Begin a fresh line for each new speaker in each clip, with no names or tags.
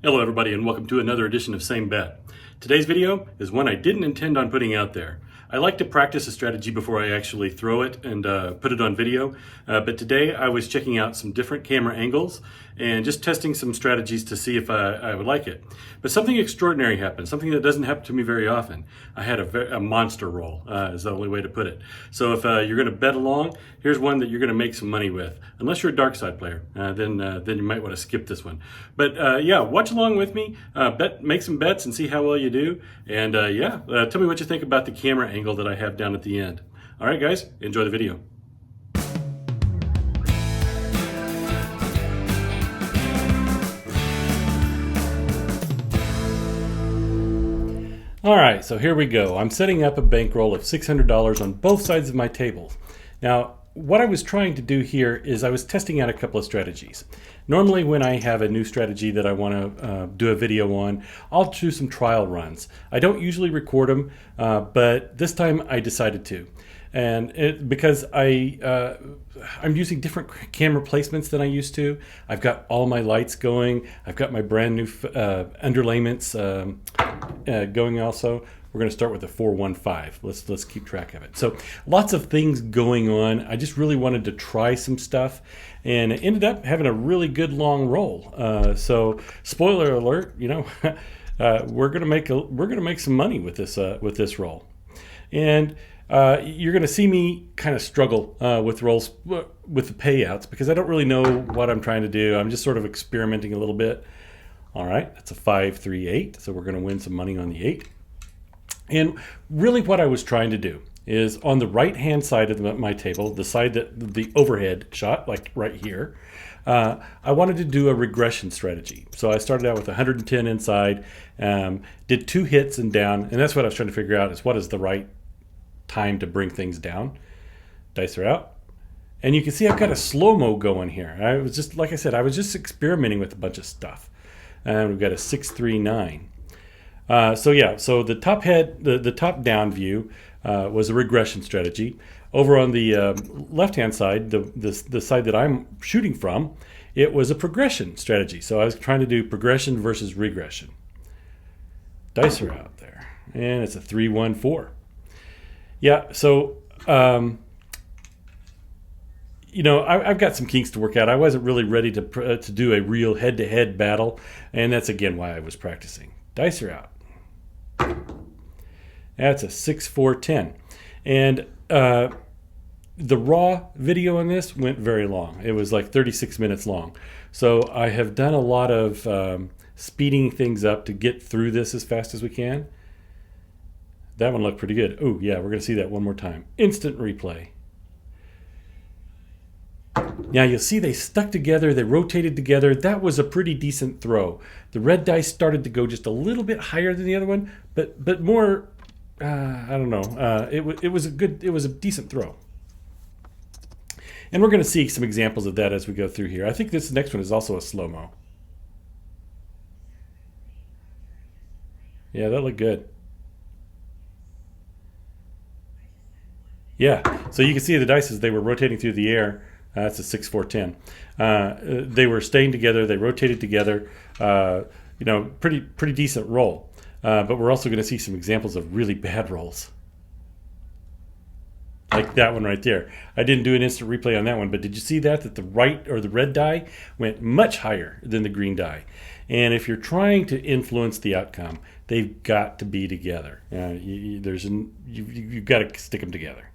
Hello everybody and welcome to another edition of Same Bet. Today's video is one I didn't intend on putting out there. I like to practice a strategy before I actually throw it and put it on video, but today I was checking out some different camera angles and just testing some strategies to see if I would like it. But something extraordinary happened, something that doesn't happen to me very often. I had a monster roll, is the only way to put it. So if you're going to bet along, here's one that you're going to make some money with. Unless you're a dark side player, then you might want to skip this one. But yeah, watch along with me, make some bets and see how well you do. And tell me what you think about the camera angle that I have down at the end. All right, guys, enjoy the video. All right, so here we go. I'm setting up a bankroll of $600 on both sides of my table. Now, what I was trying to do here is I was testing out a couple of strategies. Normally when I have a new strategy that I want to do a video on, I'll do some trial runs. I don't usually record them, but this time I decided to. And because I'm using different camera placements than I used to. I've got all my lights going. I've got my brand new underlayments going also. We're going to start with the 415. Let's keep track of it. So lots of things going on. I just really wanted to try some stuff, and it ended up having a really good long roll. So spoiler alert, we're going to make some money with this roll, and you're going to see me kind of struggle with rolls with the payouts because I don't really know what I'm trying to do. I'm just sort of experimenting a little bit. All right, that's a 5-3-8, so we're going to win some money on the 8. And really what I was trying to do is on the right-hand side of my table, the side that the overhead shot, like right here, I wanted to do a regression strategy. So I started out with 110 inside, did 2 hits and down, and that's what I was trying to figure out is what is the right time to bring things down. Dice are out. And you can see I've got a slow-mo going here. I was just, like I said, I was just experimenting with a bunch of stuff. And we've got a 6-3-9. So the top head, the top down view was a regression strategy. Over on the left-hand side, the side that I'm shooting from, it was a progression strategy. So I was trying to do progression versus regression. Dice are out there, and it's a 3-1-4. Yeah, so I've got some kinks to work out. I wasn't really ready to do a real head-to-head battle, and that's again why I was practicing. Dice are out. That's a 6-4-10. And the raw video on this went very long. It was like 36 minutes long. So I have done a lot of speeding things up to get through this as fast as we can. That one looked pretty good. Oh, yeah, we're going to see that one more time. Instant replay. Now you'll see they stuck together, they rotated together. That was a pretty decent throw. The red dice started to go just a little bit higher than the other one, but more, I don't know. It was a decent throw. And we're going to see some examples of that as we go through here. I think this next one is also a slow-mo. Yeah, that looked good. Yeah, so you can see the dice as they were rotating through the air. That's a 6-4-10. They were staying together. They rotated together. Pretty decent roll. But we're also going to see some examples of really bad rolls, like that one right there. I didn't do an instant replay on that one, but did you see that the right or the red die went much higher than the green die? And if you're trying to influence the outcome, they've got to be together. You've got to stick them together.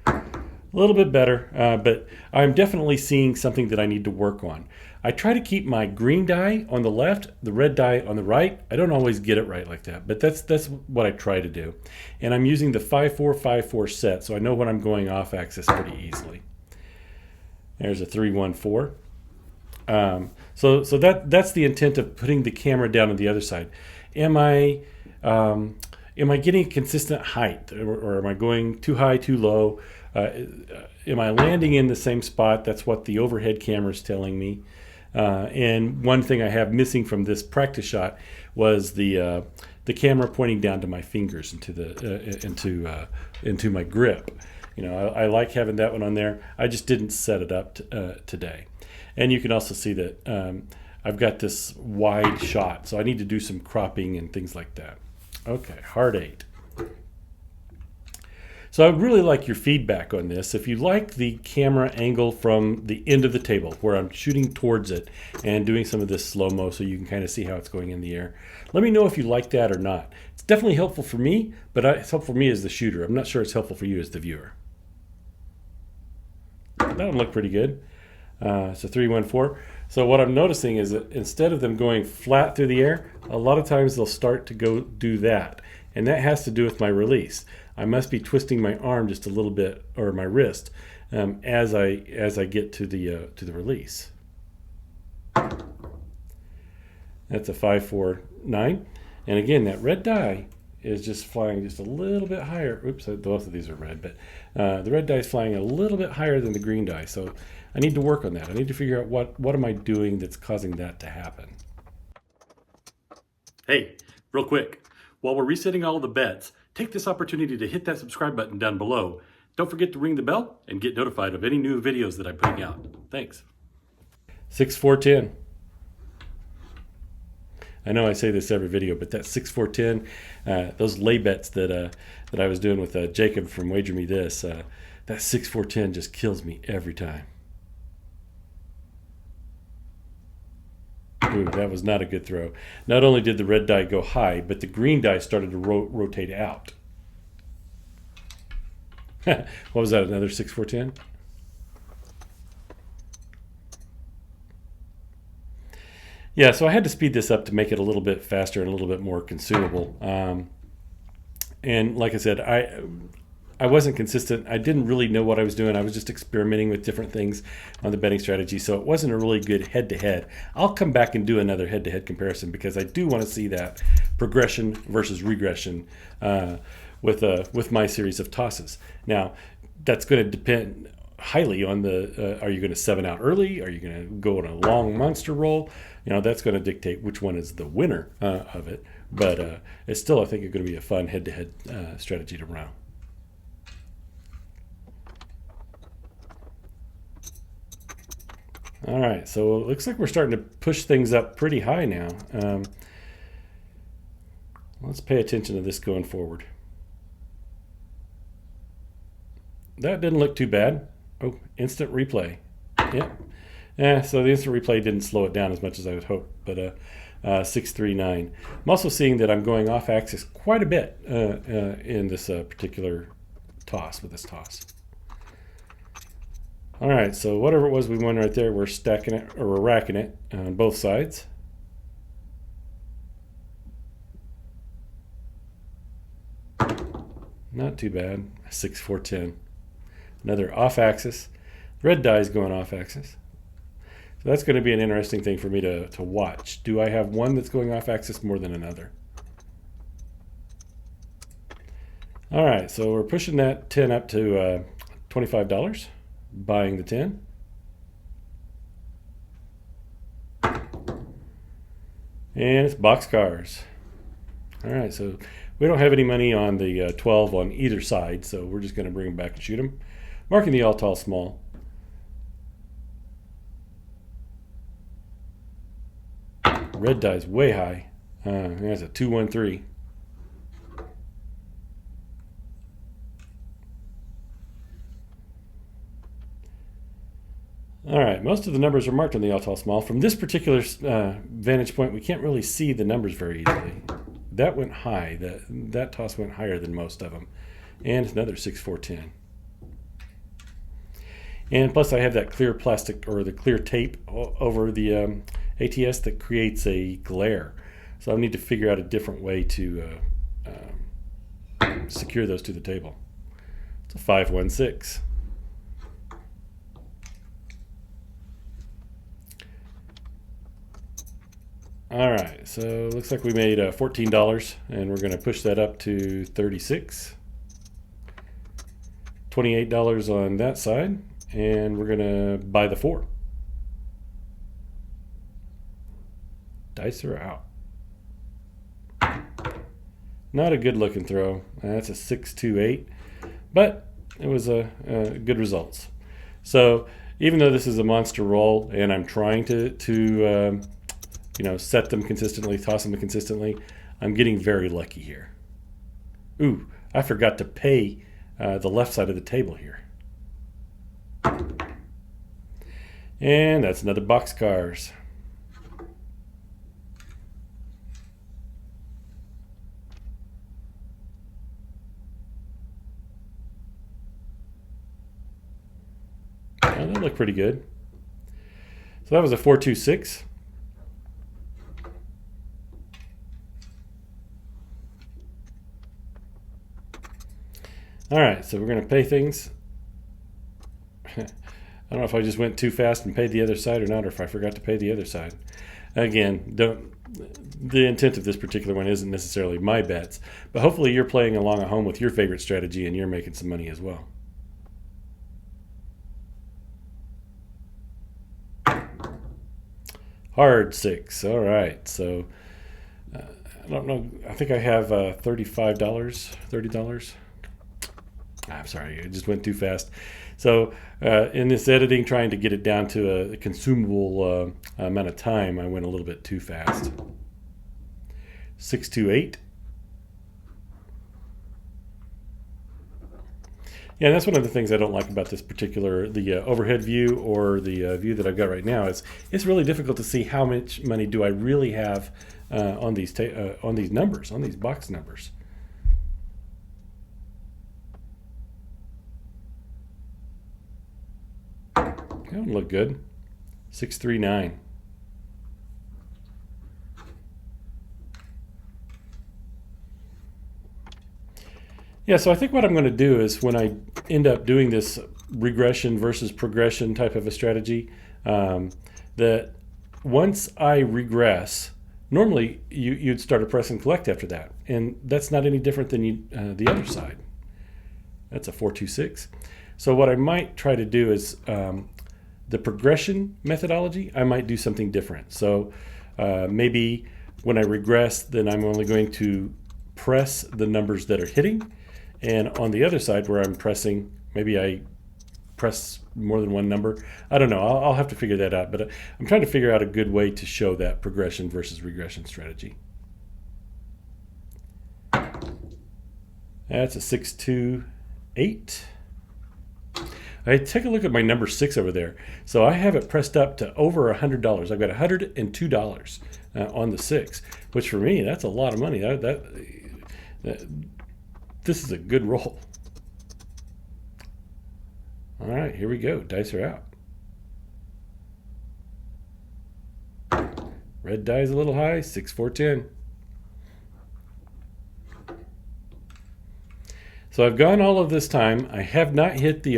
A little bit better, but I'm definitely seeing something that I need to work on. I try to keep my green die on the left, the red die on the right. I don't always get it right like that, but that's what I try to do. And I'm using the 5-4-5-4 set, so I know when I'm going off axis pretty easily. There's a 3-1-4. So that's the intent of putting the camera down on the other side. Am I getting a consistent height, or am I going too high, too low? Am I landing in the same spot? That's what the overhead camera is telling me. And one thing I have missing from this practice shot was the camera pointing down to my fingers into my grip. I like having that one on there. I just didn't set it up today. And you can also see that I've got this wide shot, so I need to do some cropping and things like that. Okay, heart 8. So I'd really like your feedback on this. If you like the camera angle from the end of the table where I'm shooting towards it and doing some of this slow-mo so you can kind of see how it's going in the air, let me know if you like that or not. It's definitely helpful for me, but it's helpful for me as the shooter. I'm not sure it's helpful for you as the viewer. That one looked pretty good. It's a 314. So what I'm noticing is that instead of them going flat through the air, a lot of times they'll start to go do that. And that has to do with my release. I must be twisting my arm just a little bit, or my wrist, as I get to the release. That's a 549, and again, that red die is just flying just a little bit higher. Oops, both of these are red, but the red die is flying a little bit higher than the green die. So I need to work on that. I need to figure out what am I doing that's causing that to happen. Hey, real quick, while we're resetting all of the bets, take this opportunity to hit that subscribe button down below. Don't forget to ring the bell and get notified of any new videos that I'm putting out. Thanks. 6-4-10. I know I say this every video, but that 6-4-10, those lay bets that I was doing with Jacob from Wager Me This, that 6-4-10 just kills me every time. Ooh, that was not a good throw. Not only did the red die go high, but the green die started to rotate out. What was that, another 6-4-10? Yeah, so I had to speed this up to make it a little bit faster and a little bit more consumable. And like I said, I wasn't consistent. I didn't really know what I was doing. I was just experimenting with different things on the betting strategy, so it wasn't a really good head-to-head. I'll come back and do another head-to-head comparison because I do want to see that progression versus regression with my series of tosses. Now, that's going to depend highly on the are you going to 7 out early? Are you going to go on a long monster roll? That's going to dictate which one is the winner of it. But it's still, I think, it's going to be a fun head-to-head strategy to run. All right, so it looks like we're starting to push things up pretty high now. Let's pay attention to this going forward. That didn't look too bad. Oh, instant replay. Yeah. So the instant replay didn't slow it down as much as I would hope, but 639. I'm also seeing that I'm going off axis quite a bit in this particular toss, with this toss. All right, so whatever it was we won right there, we're stacking it, or we're racking it on both sides. Not too bad. 6-4-10. Another off axis. Red die is going off axis. So that's going to be an interesting thing for me to watch. Do I have one that's going off axis more than another? All right, so we're pushing that 10 up to $25. Buying the 10. And it's boxcars. All right, so we don't have any money on the 12 on either side, so we're just going to bring them back and shoot them. Marking the all, tall, small. Red die's way high. That's a 213. All right, most of the numbers are marked on the all, tall, small. From this particular vantage point, we can't really see the numbers very easily. That went high. That toss went higher than most of them. And another 6-4-10. And plus I have that clear plastic, or the clear tape over the ATS that creates a glare. So I need to figure out a different way to secure those to the table. It's a 5-1-6. All right, so looks like we made $14, and we're going to push that up to $36. $28 on that side, and we're going to buy the 4. Dice are out. Not a good looking throw. That's a 6-2-8, but it was a good results. So even though this is a monster roll, and I'm trying to set them consistently, toss them consistently. I'm getting very lucky here. Ooh, I forgot to pay the left side of the table here. And that's another boxcars. Oh, that looked pretty good. So that was a 4-2-6. All right, so we're going to pay things. I don't know if I just went too fast and paid the other side or not, or if I forgot to pay the other side. Again, the intent of this particular one isn't necessarily my bets, but hopefully you're playing along at home with your favorite strategy and you're making some money as well. Hard 6. All right, so I don't know. I think I have $35, $30. I'm sorry, I just went too fast. So in this editing, trying to get it down to a consumable amount of time, I went a little bit too fast. 6-2-8. Yeah, and that's one of the things I don't like about this particular, the overhead view or the view that I've got right now. Is it's really difficult to see how much money do I really have on these numbers, on these box numbers. That would look good. 6-3-9. Yeah, so I think what I'm going to do is when I end up doing this regression versus progression type of a strategy, that once I regress, normally you'd start a press and collect after that. And that's not any different than the other side. That's a 4-2-6. So what I might try to do is the progression methodology, I might do something different. So maybe when I regress, then I'm only going to press the numbers that are hitting. And on the other side where I'm pressing, maybe I press more than one number. I don't know. I'll have to figure that out. But I'm trying to figure out a good way to show that progression versus regression strategy. That's a 6-2-8. I take a look at my number 6 over there. So I have it pressed up to over $100. I've got $102 on the 6, which for me, that's a lot of money. This is a good roll. All right, here we go. Dice are out. Red die is a little high, 6-4-10. So I've gone all of this time. I have not hit the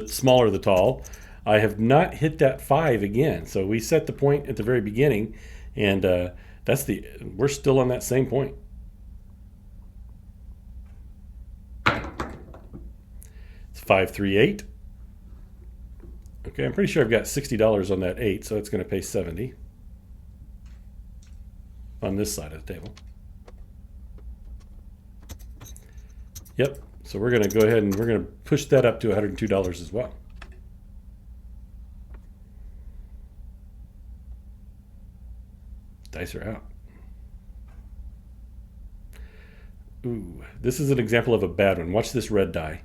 smaller the tall. I have not hit that 5 again. So we set the point at the very beginning, and we're still on that same point. It's 5-3-8. Okay, I'm pretty sure I've got $60 on that 8, so it's going to pay 70 on this side of the table. Yep, so we're going to go ahead and we're going to push that up to $102 as well. Dice are out. Ooh, this is an example of a bad one. Watch this red die.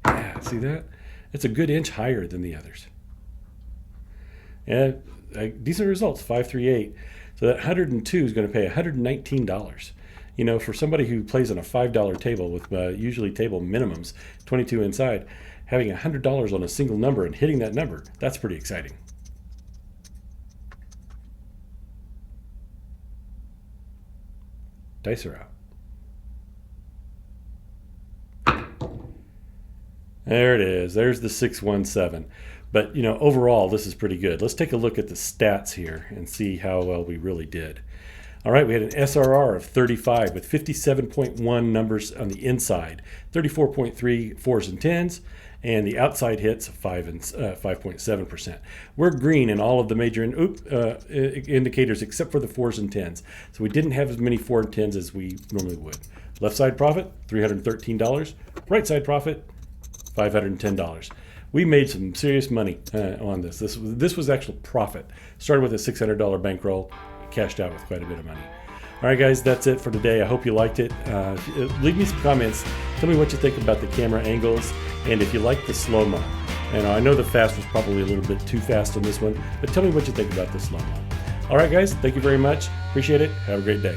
Yeah, see that? It's a good inch higher than the others. And decent results, 5-3-8. So that 102 is going to pay $119. You know, for somebody who plays on a $5 table with usually table minimums, 22 inside, having $100 on a single number and hitting that number, that's pretty exciting. Dice are out. There it is. There's the 6-1-7. But, you know, overall, this is pretty good. Let's take a look at the stats here and see how well we really did. All right, we had an SRR of 35 with 57.1 numbers on the inside, 34.3 4s and 10s, and the outside hits 5.7%. We're green in all of the major indicators except for the 4s and 10s. So we didn't have as many 4 and 10s as we normally would. Left side profit, $313. Right side profit, $510. we made some serious money on this. This was actual profit. Started with a $600 bankroll, cashed out with quite a bit of money. All right, guys, that's it for today. I hope you liked it. Leave me some comments. Tell me what you think about the camera angles and if you like the slow-mo. And I know the fast was probably a little bit too fast on this one, but tell me what you think about the slow-mo. All right, guys, thank you very much. Appreciate it. Have a great day.